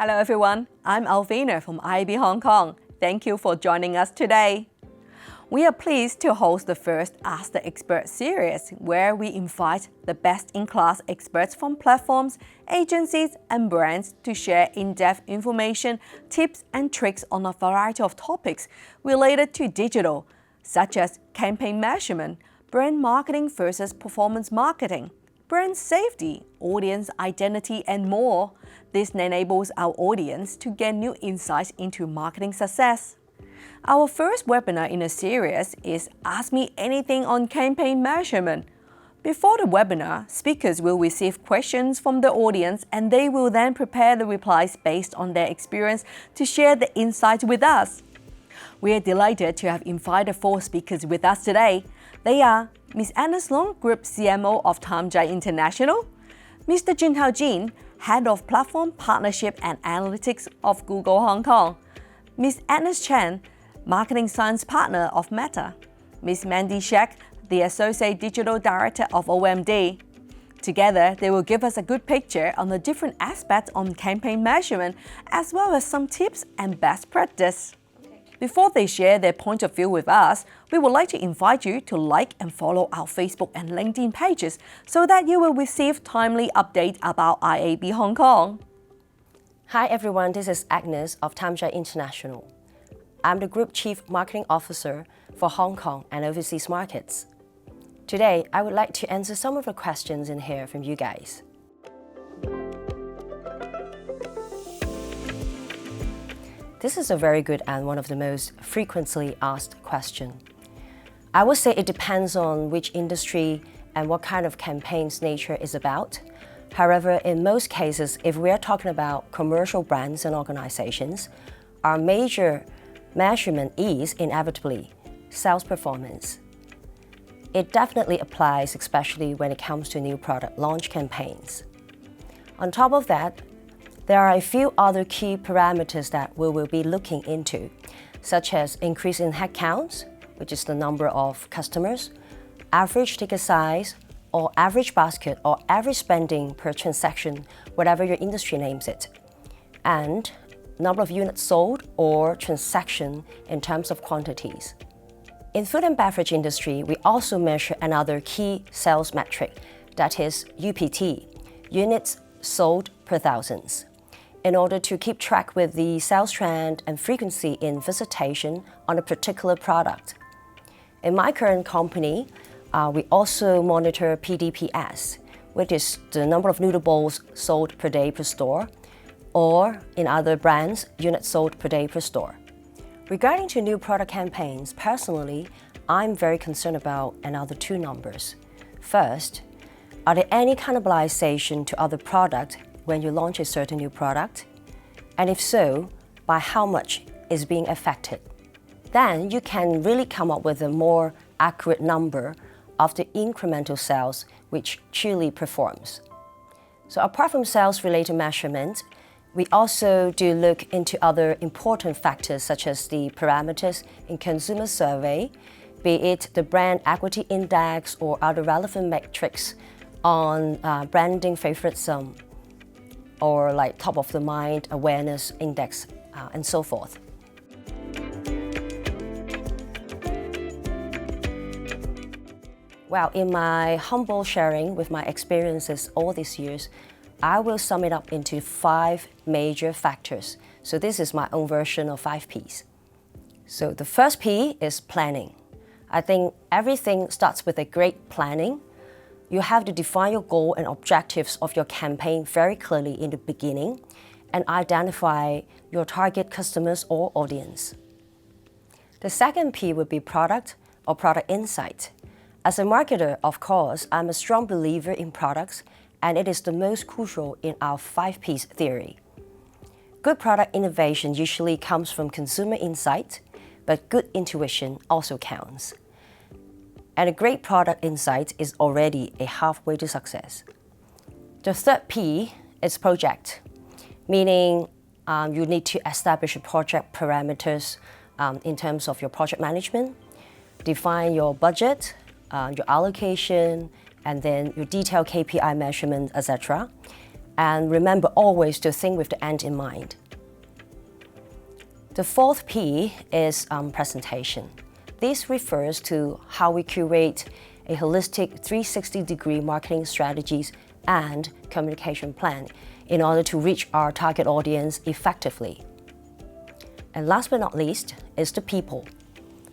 Hello everyone, I'm Alvina from IB Hong Kong. Thank you for joining us today. We are pleased to host the first Ask the Expert series, where we invite the best-in-class experts from platforms, agencies, and brands to share in-depth information, tips, and tricks on a variety of topics related to digital, such as campaign measurement, brand marketing versus performance marketing, brand safety, audience identity, and more. This enables our audience to get new insights into marketing success. Our first webinar in a series is Ask Me Anything on Campaign Measurement. Before the webinar, speakers will receive questions from the audience and they will then prepare the replies based on their experience to share the insights with us. We are delighted to have invited 4 speakers with us today. They are Ms. Agnes Long, Group CMO of Tamjai International, Mr. Junhao Jin, Head of Platform Partnership and Analytics of Google Hong Kong, Ms. Agnes Chen, Marketing Science Partner of Meta, Ms. Mandy Shek, the Associate Digital Director of OMD. Together, they will give us a good picture on the different aspects on campaign measurement, as well as some tips and best practice. Before they share their point of view with us, we would like to invite you to like and follow our Facebook and LinkedIn pages so that you will receive timely updates about IAB Hong Kong. Hi everyone, this is Agnes of Tamjai International. I'm the Group Chief Marketing Officer for Hong Kong and overseas markets. Today, I would like to answer some of the questions in here from you guys. This is a very good and one of the most frequently asked questions. I would say it depends on which industry and what kind of campaign's nature is about. However, in most cases, if we are talking about commercial brands and organizations, our major measurement is inevitably sales performance. It definitely applies, especially when it comes to new product launch campaigns. On top of that, there are a few other key parameters that we will be looking into, such as increase in headcounts, which is the number of customers, average ticket size, or average basket, or average spending per transaction, whatever your industry names it, and number of units sold or transaction in terms of quantities. In food and beverage industry, we also measure another key sales metric, that is UPT, units sold per thousands, in order to keep track with the sales trend and frequency in visitation on a particular product. In my current company, we also monitor PDPS, which is the number of noodle bowls sold per day per store, or in other brands, units sold per day per store. Regarding to new product campaigns, personally, I'm very concerned about another 2 numbers. First, are there any cannibalization to other products when you launch a certain new product? And if so, by how much is being affected? Then you can really come up with a more accurate number of the incremental sales which truly performs. So apart from sales-related measurement, we also do look into other important factors such as the parameters in consumer survey, be it the brand equity index or other relevant metrics on branding favoritism, or like top of the mind awareness index, and so forth. Well, in my humble sharing with my experiences all these years, I will sum it up into 5 major factors. So this is my own version of 5 Ps. So the first P is planning. I think everything starts with a great planning. You have to define your goal and objectives of your campaign very clearly in the beginning and identify your target customers or audience. The second P would be product or product insight. As a marketer, of course, I'm a strong believer in products, and it is the most crucial in our 5 Ps theory. Good product innovation usually comes from consumer insight, but good intuition also counts. And a great product insight is already a halfway to success. The third P is project, meaning you need to establish project parameters in terms of your project management, define your budget, your allocation, and then your detailed KPI measurement, etc. And remember always to think with the end in mind. The fourth P is presentation. This refers to how we curate a holistic 360-degree marketing strategies and communication plan in order to reach our target audience effectively. And last but not least is the people.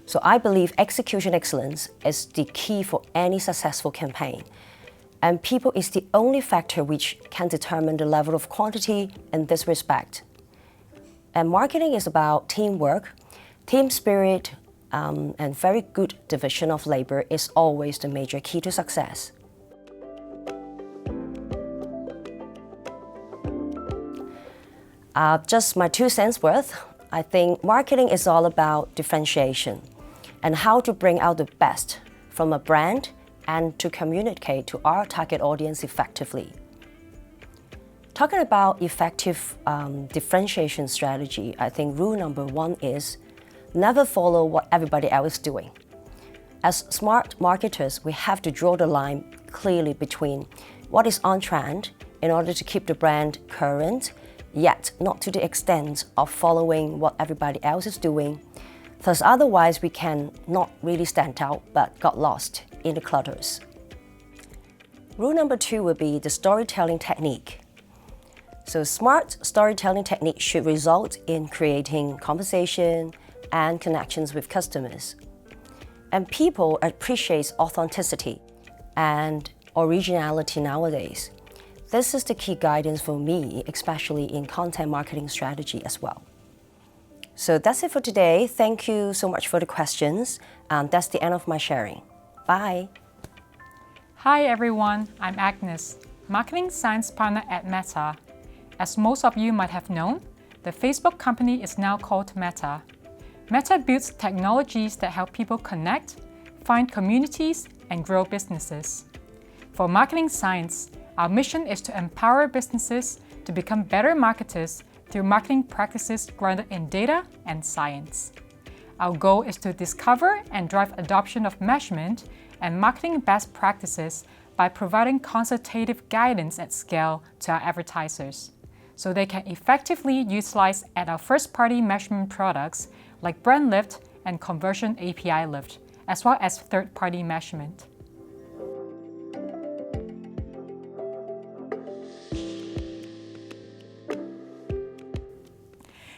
So I believe execution excellence is the key for any successful campaign. And people is the only factor which can determine the level of quantity in this respect. And marketing is about teamwork, team spirit, and very good division of labor is always the major key to success. Just my 2 cents worth, I think marketing is all about differentiation and how to bring out the best from a brand and to communicate to our target audience effectively. Talking about effective differentiation strategy, I think rule number 1 is never follow what everybody else is doing. As smart marketers, we have to draw the line clearly between what is on trend in order to keep the brand current, yet not to the extent of following what everybody else is doing. Thus, otherwise we can not really stand out but got lost in the clutters. Rule number 2 would be the storytelling technique. So smart storytelling technique should result in creating conversation and connections with customers. And people appreciate authenticity and originality nowadays. This is the key guidance for me, especially in content marketing strategy as well. So that's it for today. Thank you so much for the questions. That's the end of my sharing. Bye. Hi everyone, I'm Agnes, Marketing Science Partner at Meta. As most of you might have known, the Facebook company is now called Meta. Meta builds technologies that help people connect, find communities, and grow businesses. For Marketing Science, our mission is to empower businesses to become better marketers through marketing practices grounded in data and science. Our goal is to discover and drive adoption of measurement and marketing best practices by providing consultative guidance at scale to our advertisers, so they can effectively utilize at our first-party measurement products like brand lift and conversion API lift, as well as third-party measurement.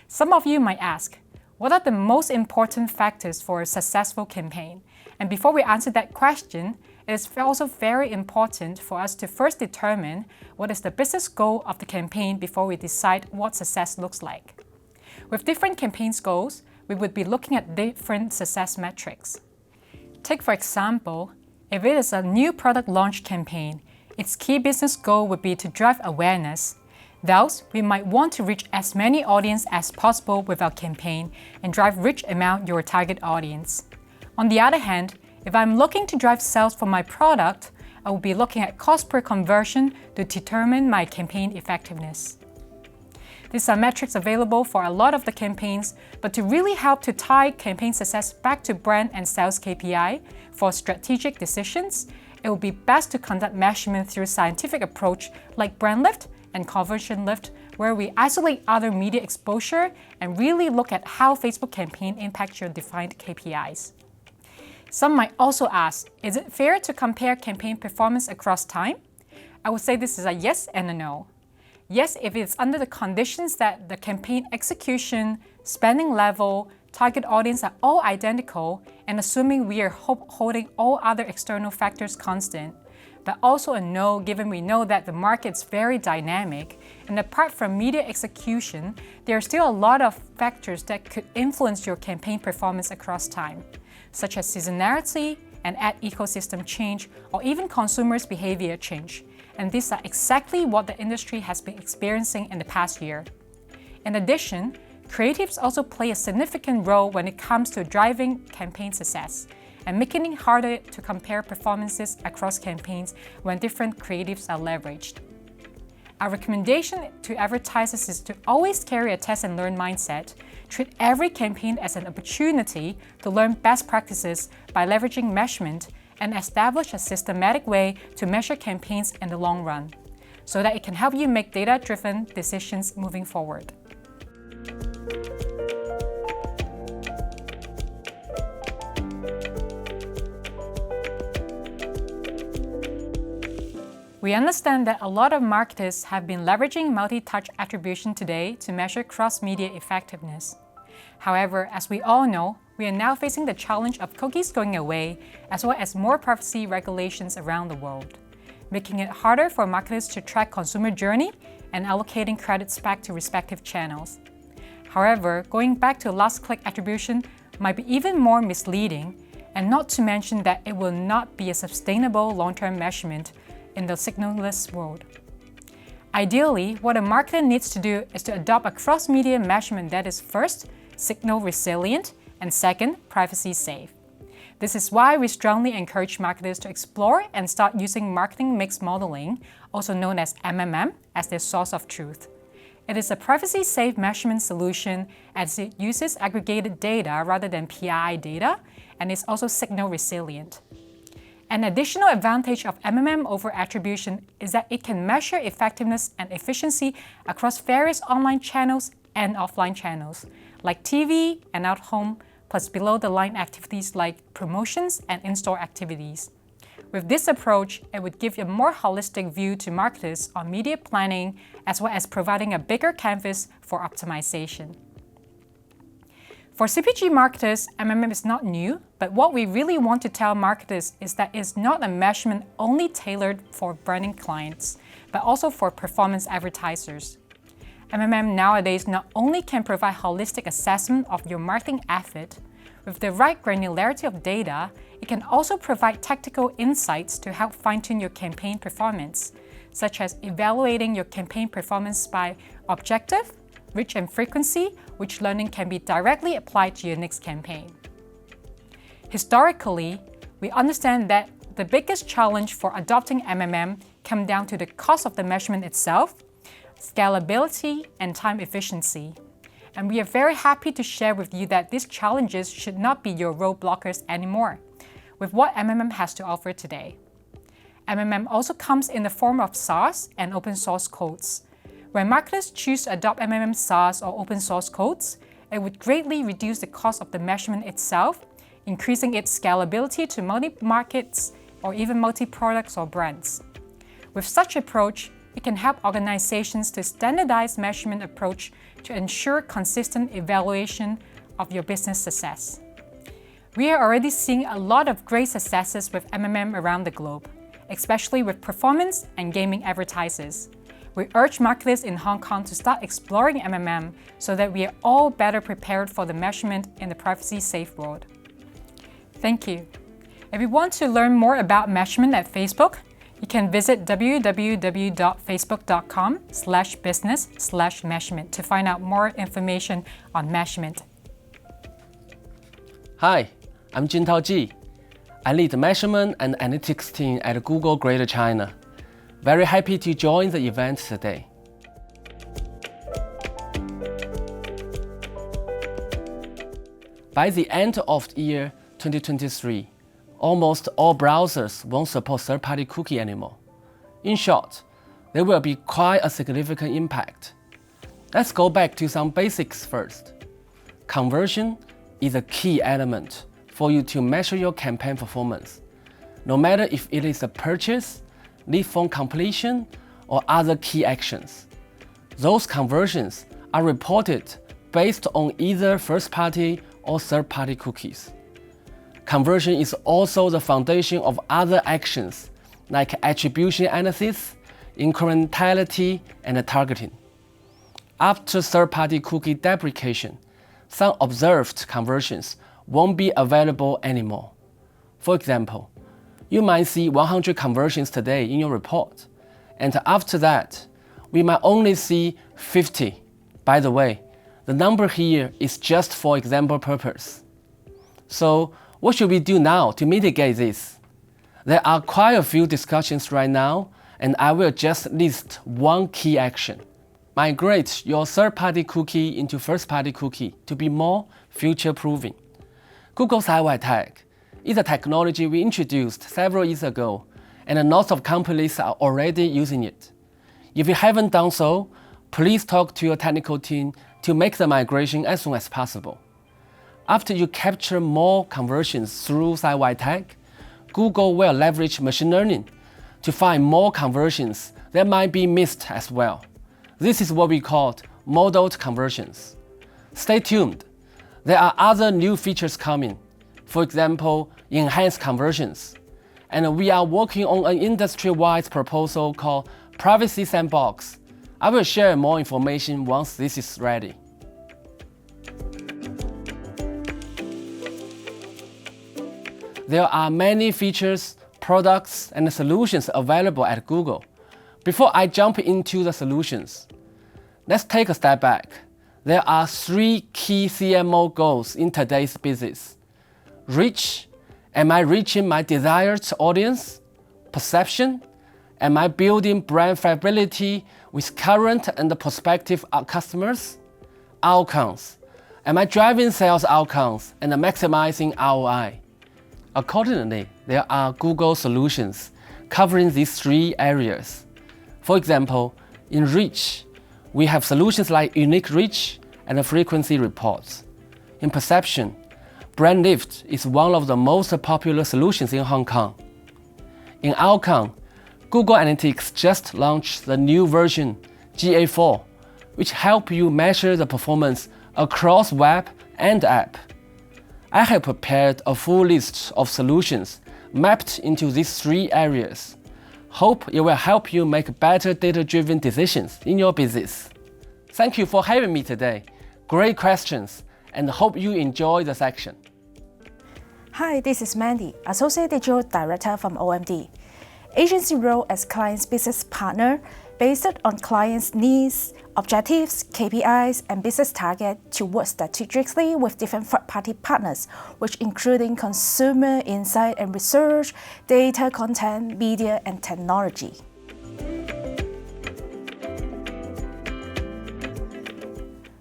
Some of you might ask, what are the most important factors for a successful campaign? And before we answer that question, it is also very important for us to first determine what is the business goal of the campaign before we decide what success looks like. With different campaigns goals, we would be looking at different success metrics. Take for example, if it is a new product launch campaign, its key business goal would be to drive awareness. Thus, we might want to reach as many audience as possible with our campaign and drive rich amount your target audience. On the other hand, if I'm looking to drive sales for my product, I will be looking at cost per conversion to determine my campaign effectiveness. These are metrics available for a lot of the campaigns, but to really help to tie campaign success back to brand and sales KPI for strategic decisions, it will be best to conduct measurement through a scientific approach like brand lift and conversion lift, where we isolate other media exposure and really look at how Facebook campaign impacts your defined KPIs. Some might also ask, is it fair to compare campaign performance across time? I would say this is a yes and a no. Yes, if it's under the conditions that the campaign execution, spending level, target audience are all identical, and assuming we are holding all other external factors constant. But also a no, given we know that the market's very dynamic, and apart from media execution, there are still a lot of factors that could influence your campaign performance across time, such as seasonality and ad ecosystem change, or even consumers' behavior change. And these are exactly what the industry has been experiencing in the past year. In addition, creatives also play a significant role when it comes to driving campaign success and making it harder to compare performances across campaigns when different creatives are leveraged. Our recommendation to advertisers is to always carry a test and learn mindset, treat every campaign as an opportunity to learn best practices by leveraging measurement, and establish a systematic way to measure campaigns in the long run. so that it can help you make data-driven decisions moving forward. We understand that a lot of marketers have been leveraging multi-touch attribution today to measure cross-media effectiveness. However, as we all know, we are now facing the challenge of cookies going away, as well as more privacy regulations around the world, making it harder for marketers to track consumer journey and allocating credits back to respective channels. However, going back to last-click attribution might be even more misleading, and not to mention that it will not be a sustainable long-term measurement in the signal-less world. Ideally, what a marketer needs to do is to adopt a cross-media measurement that is first, signal resilient, and second, privacy safe. This is why we strongly encourage marketers to explore and start using marketing mix modeling, also known as MMM, as their source of truth. It is a privacy-safe measurement solution as it uses aggregated data rather than PII data, and is also signal resilient. An additional advantage of MMM over attribution is that it can measure effectiveness and efficiency across various online channels and offline channels, like TV and out-home, plus below-the-line activities like promotions and in-store activities. With this approach, it would give a more holistic view to marketers on media planning, as well as providing a bigger canvas for optimization. For CPG marketers, MMM is not new, but what we really want to tell marketers is that it's not a measurement only tailored for branding clients, but also for performance advertisers. MMM nowadays not only can provide holistic assessment of your marketing effort, with the right granularity of data, it can also provide tactical insights to help fine-tune your campaign performance, such as evaluating your campaign performance by objective, reach and frequency, which learning can be directly applied to your next campaign. Historically, we understand that the biggest challenge for adopting MMM comes down to the cost of the measurement itself, scalability, and time efficiency. And we are very happy to share with you that these challenges should not be your roadblockers anymore, with what MMM has to offer today. MMM also comes in the form of SaaS and open source codes. When marketers choose to adopt MMM SaaS or open source codes, it would greatly reduce the cost of the measurement itself, increasing its scalability to multi-markets or even multi-products or brands. With such approach, it can help organizations to standardize measurement approach to ensure consistent evaluation of your business success. We are already seeing a lot of great successes with MMM around the globe, especially with performance and gaming advertisers. We urge marketers in Hong Kong to start exploring MMM so that we are all better prepared for the measurement in the privacy-safe world. Thank you. If you want to learn more about measurement at Facebook, you can visit www.facebook.com/business/measurement to find out more information on measurement. Hi, I'm Jintao Ji. I lead the measurement and analytics team at Google Greater China. Very happy to join the event today. By the end of the year 2023, almost all browsers won't support third-party cookie anymore. In short, there will be quite a significant impact. Let's go back to some basics first. Conversion is a key element for you to measure your campaign performance, no matter if it is a purchase, lead form completion, or other key actions. Those conversions are reported based on either first-party or third-party cookies. Conversion is also the foundation of other actions like attribution analysis, incrementality, and targeting. After third-party cookie deprecation, some observed conversions won't be available anymore. For example, you might see 100 conversions today in your report, and after that, we might only see 50. By the way, the number here is just for example purpose. So, what should we do now to mitigate this? There are quite a few discussions right now, and I will just list one key action. Migrate your third-party cookie into first-party cookie to be more future-proofing. Google's IY tag is a technology we introduced several years ago, and lots of companies are already using it. If you haven't done so, please talk to your technical team to make the migration as soon as possible. After you capture more conversions through site-wide tag, Google will leverage machine learning to find more conversions that might be missed as well. This is what we call modeled conversions. Stay tuned. There are other new features coming, for example, enhanced conversions. And we are working on an industry-wide proposal called Privacy Sandbox. I will share more information once this is ready. There are many features, products, and solutions available at Google. Before I jump into the solutions, let's take a step back. There are 3 key CMO goals in today's business. Reach. Am I reaching my desired audience? Perception. Am I building brand viability with current and prospective customers? Outcomes. Am I driving sales outcomes and maximizing ROI? Accordingly, there are Google solutions covering these 3 areas. For example, in reach, we have solutions like unique reach and frequency reports. In perception, Brand Lift is one of the most popular solutions in Hong Kong. In outcome, Google Analytics just launched the new version, GA4, which help you measure the performance across web and app. I have prepared a full list of solutions mapped into these 3 areas. Hope it will help you make better data-driven decisions in your business. Thank you for having me today. Great questions, and hope you enjoy the section. Hi, this is Mandy, Associate Digital Director from OMD. Agency role as client's business partner based on clients' needs, objectives, KPIs, and business targets to work strategically with different third-party partners, which including consumer insight and research, data, content, media, and technology.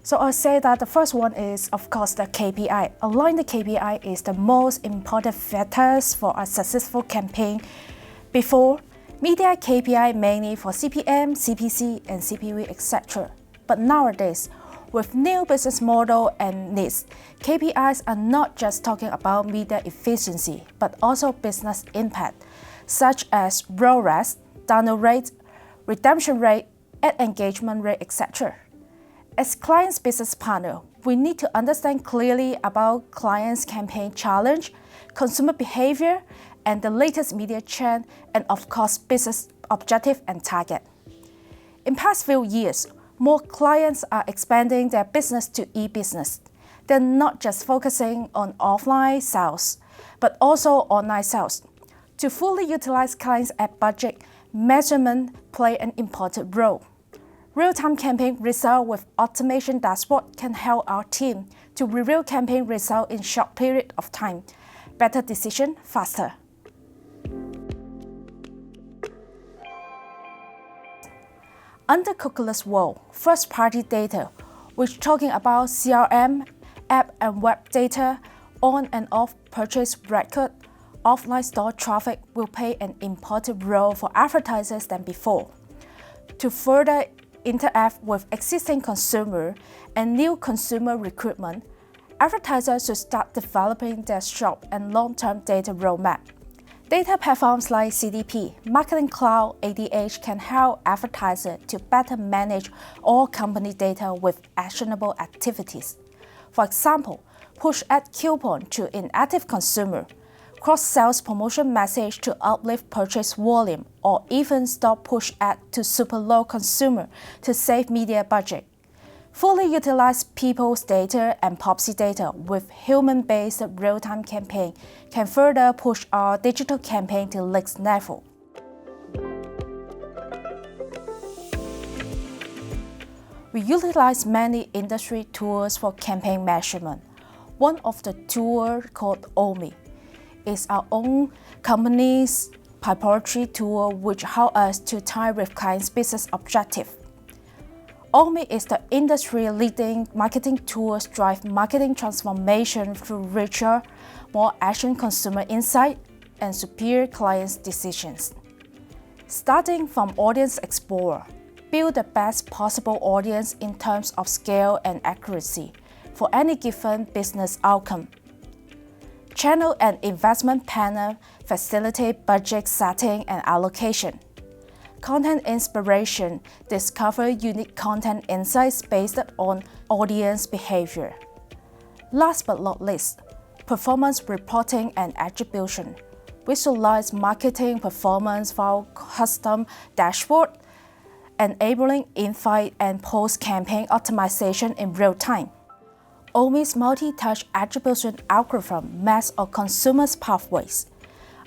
So I'll say that the first one is, of course, the KPI. Align the KPI is the most important factors for a successful campaign. Before, media KPI mainly for CPM, CPC, and CPV, etc. But nowadays, with new business model and needs, KPIs are not just talking about media efficiency, but also business impact, such as ROAS, download rate, redemption rate, ad engagement rate, etc. As client's business partner, we need to understand clearly about client's campaign challenge, consumer behavior, and the latest media trend, and of course, business objective and target. In past few years, more clients are expanding their business to e-business. They're not just focusing on offline sales, but also online sales. To fully utilize clients' ad budget, measurement play an important role. Real-time campaign result with automation dashboard can help our team to review campaign result in short period of time. Better decision faster. Under cookieless world, first-party data, which talking about CRM, app and web data, on and off purchase record, offline store traffic will play an important role for advertisers than before. To further interact with existing consumer and new consumer recruitment, advertisers should start developing their short and long-term data roadmap. Data platforms like CDP, Marketing Cloud, ADH can help advertisers to better manage all company data with actionable activities. For example, push ad coupon to inactive consumer, cross-sales promotion message to uplift purchase volume, or even stop push ad to super low consumer to save media budget. Fully utilize people's data and policy data with human-based real-time campaign can further push our digital campaign to next level. We utilize many industry tools for campaign measurement. One of the tools called OMI is our own company's proprietary tool which helps us to tie with clients' business objective. OMI is the industry-leading marketing tools drive marketing transformation through richer, more action consumer insight and superior clients' decisions. Starting from Audience Explorer, Build the best possible audience in terms of scale and accuracy for any given business outcome. Channel and investment planner facilitate budget setting and allocation. Content inspiration discover unique content insights based on audience behavior. Last but not least, performance reporting and attribution. Visualize marketing performance via custom dashboard, enabling insight and post-campaign optimization in real time. OMI's multi-touch attribution algorithm maps on consumers' pathways,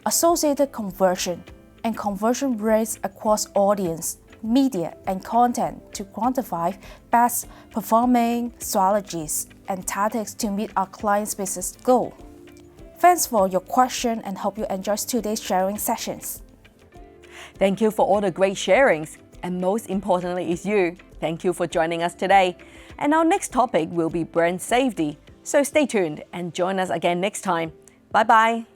associated conversion, and conversion rates across audience, media, and content to quantify best performing strategies and tactics to meet our clients' business goal. Thanks for your question and hope you enjoyed today's sharing sessions. Thank you for all the great sharings. And most importantly is you. Thank you for joining us today. And our next topic will be brand safety. So stay tuned and join us again next time. Bye-bye.